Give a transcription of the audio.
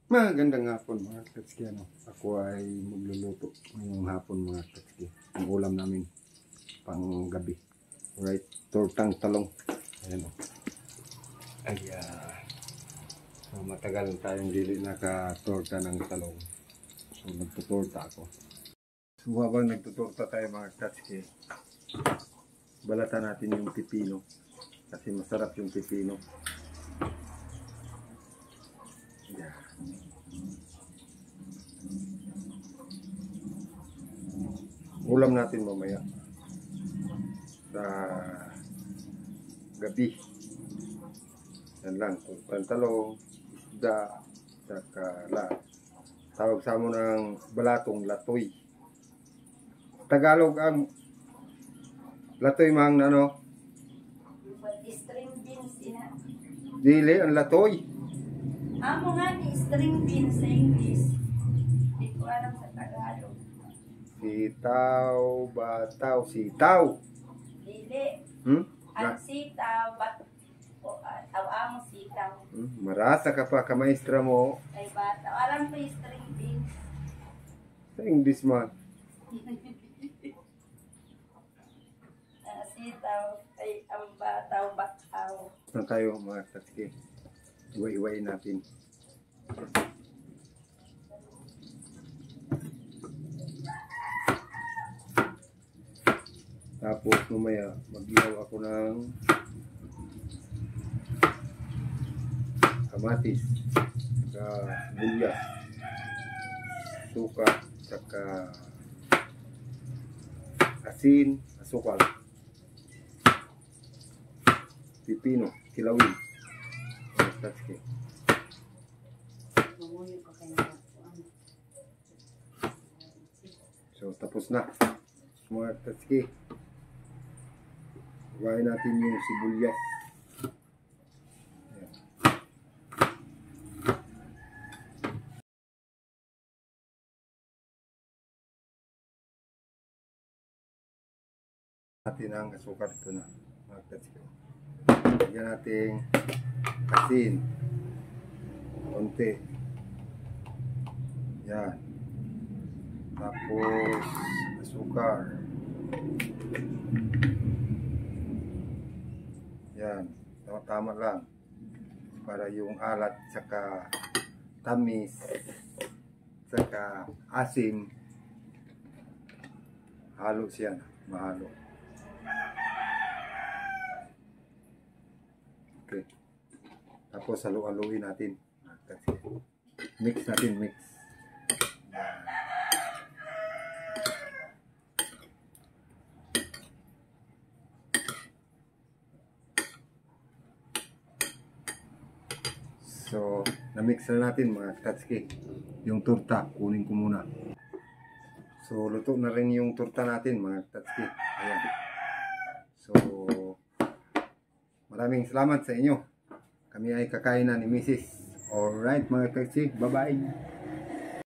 Magandang hapon mga katski. Ako ay magluluto ngayong hapon mga katski. Ang ulam namin pang gabi. Alright, tortang talong. Ayan o. So, matagal tayong dili naka-torta ng talong. So nagtutorta ako. So habang nagtutorta tayo mga katski, balatan natin yung pipino. Kasi masarap yung pipino. Yeah. Ulam natin mamaya sa gabi. Yan lang, talong, isda, saka tawag sa mo ng balatong latoy. Tagalog ang latoy mang ano? String beans ina. Dili ang latoy. Amo nga ni string beans sa English. Hindi ko alam sa Tagalog. Sitaw, bataw, sitaw. Dili. Ang Na, sitaw, amo sitaw. marasa ka pa, kamaestra mo. Ay bataw. Alam ko yung string beans. Sa English man. Sitaw, ay ang bataw. Na tayo mga katski. Iwa-iwain natin. Tapos mamaya mag-ihaw ako ng kamatis, saka sibuyas, suka, saka asin, asukal, pipino, kilawin. So tapos na mga tatski. Iwain natin yung sibuyas. Ayan. Natin ang asukar. Ito na mga tatski. Lagyan natin asin konti. Yan. Tapos asukar. Yan, tama lang para yung alat saka tamis saka asim halo siya, mahalo. Okay, tapos halo-haloin natin, mix natin, mix. So, na-mix na natin mga katski. Yung torta, kunin ko muna. So, luto na rin yung torta natin mga katski. Ayan. So, maraming salamat sa inyo. Kami ay kakain na ni Mrs. Alright mga katski, bye-bye.